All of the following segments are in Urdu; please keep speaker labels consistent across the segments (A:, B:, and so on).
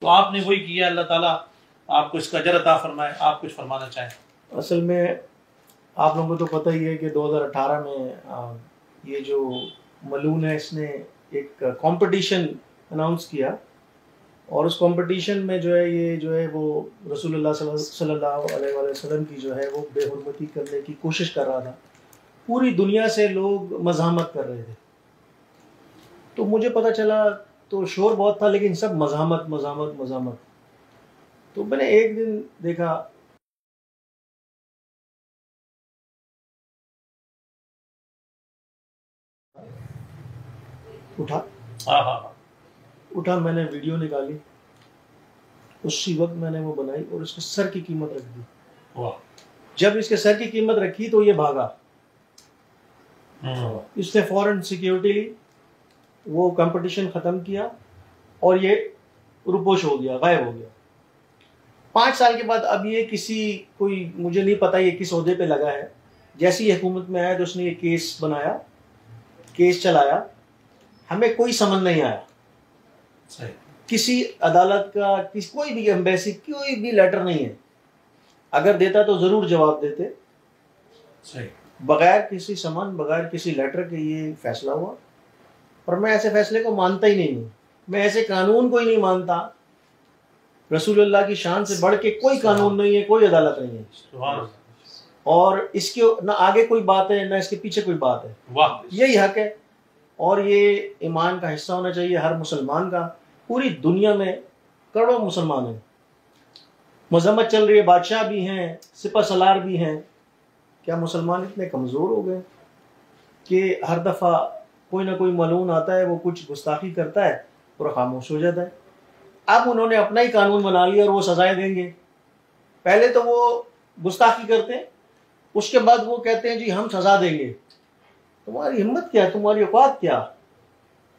A: تو آپ نے وہی کیا، اللہ تعالیٰ آپ کو اس کا اجر عطا فرمائے. آپ کچھ فرمانا چاہیں؟
B: اصل میں آپ لوگوں کو تو پتہ ہی ہے کہ 2018 میں یہ جو ملون ہے اس نے ایک کمپٹیشن اناؤنس کیا، اور اس کمپٹیشن میں جو ہے یہ جو ہے وہ رسول اللہ صلی اللہ علیہ وسلم کی جو ہے وہ بے حرمتی کرنے کی کوشش کر رہا تھا. پوری دنیا سے لوگ مزاحمت کر رہے تھے. تو مجھے پتہ چلا تو شور بہت تھا، لیکن سب مزاحمت مزاحمت مزاحمت. تو میں نے ایک دن دیکھا اٹھا میں نے ویڈیو نکالی، اسی وقت میں نے وہ بنائی اور اس کے سر کی قیمت رکھ دی. جب اس کے سر کی قیمت رکھی تو یہ بھاگا. اس نے فوراً سیکیورٹی لی، وہ کمپٹیشن ختم کیا اور یہ روپوش ہو گیا، غائب ہو گیا. 5 سال کے بعد اب یہ کوئی مجھے نہیں پتا یہ کس عہدے پہ لگا ہے. جیسی حکومت میں آیا تو اس نے یہ کیس بنایا، کیس چلایا. ہمیں کوئی سمجھ نہیں آیا، کسی عدالت کا کوئی بھی ایمبیسی کوئی بھی لیٹر نہیں ہے. اگر دیتا تو ضرور جواب دیتے. بغیر کسی سمن، بغیر کسی لیٹر کے یہ فیصلہ ہوا. اور میں ایسے فیصلے کو مانتا ہی نہیں ہوں. میں ایسے قانون کو ہی نہیں مانتا. رسول اللہ کی شان سے بڑھ کے کوئی قانون نہیں ہے، کوئی عدالت نہیں ہے. اور اس کے نہ آگے کوئی بات ہے نہ اس کے پیچھے کوئی بات ہے. یہی حق ہے اور یہ ایمان کا حصہ ہونا چاہیے ہر مسلمان کا. پوری دنیا میں کروڑوں مسلمان ہیں، مذمت چل رہی ہے، بادشاہ بھی ہیں، سپہ سالار بھی ہیں. کیا مسلمان اتنے کمزور ہو گئے کہ ہر دفعہ کوئی نہ کوئی ملعون آتا ہے، وہ کچھ گستاخی کرتا ہے اور خاموش ہو جاتا ہے؟ اب انہوں نے اپنا ہی قانون بنا لیا اور وہ سزائیں دیں گے. پہلے تو وہ گستاخی کرتے ہیں، اس کے بعد وہ کہتے ہیں جی ہم سزا دیں گے. تمہاری ہمت کیا، تمہاری اوقات کیا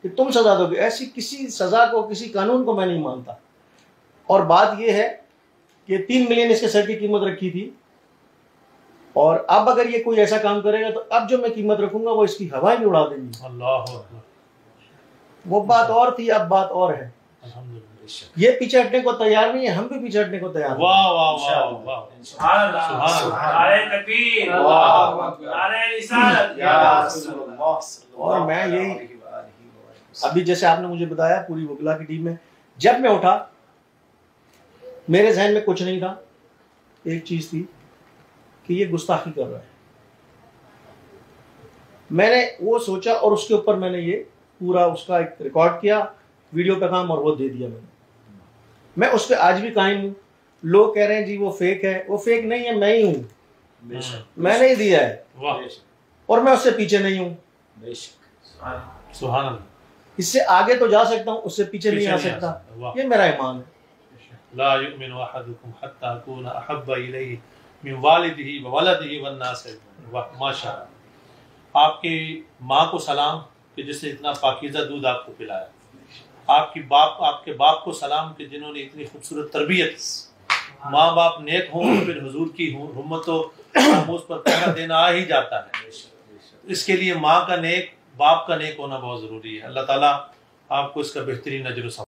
B: کہ تم سزا دو گے؟ ایسی کسی سزا کو، کسی قانون کو میں نہیں مانتا. اور بات یہ ہے کہ 3 ملین اس کے سر کی قیمت رکھی تھی، اور اب اگر یہ کوئی ایسا کام کرے گا تو اب جو میں قیمت رکھوں گا وہ اس کی ہوائیں بھی اڑا دیں گی.
A: اللہ
B: وہ بات اور تھی، اب بات اور ہے. یہ پیچھے ہٹنے کو تیار نہیں ہے، ہم بھی پیچھے ہٹنے کو تیار ہیں.
A: واہ واہ واہ واہ،
C: سبحان اللہ، نعرہ تکبیر، نعرہ رسالت.
B: اور میں یہی ابھی جیسے آپ نے مجھے بتایا پوری وکلا کی ٹیم میں، جب میں اٹھا میرے ذہن میں کچھ نہیں تھا. ایک چیز تھی کہ یہ گستاخی کر رہا ہے. میں نے وہ سوچا اور اس کے اوپر میں نے یہ پورا اس کا ایک ریکارڈ کیا، ویڈیو پہ کام، اور وہ دے دیا. میں اس پہ آج بھی قائم ہوں. لوگ کہہ رہے ہیں جی وہ فیک ہے، وہ فیک نہیں ہے، میں ہی ہوں. میں نے ہی دیا ہے اور میں اس سے پیچھے نہیں ہوں.
A: سبحان اللہ.
B: اس سے آگے تو جا سکتا ہوں، اس سے پیچھے نہیں آ سکتا. یہ میرا ایمان ہے.
A: لا یؤمن احدکم حتی اکون احب الیہ من والدہ وولدہ والناس اجمعین. ماشاء اللہ. آپ کی ماں کو سلام کہ جس نے اتنا پاکیزہ دودھ آپ کو پلایا. آپ کے باپ کو سلام کہ جنہوں نے اتنی خوبصورت تربیت. ماں باپ نیک ہوں تو پھر حضور کی حرمت و ناموس پر پہرا دینا آ ہی جاتا ہے. اس کے لیے ماں کا نیک، باپ کا نیک ہونا بہت ضروری ہے. اللہ تعالیٰ آپ کو اس کا بہترین اجر و ثواب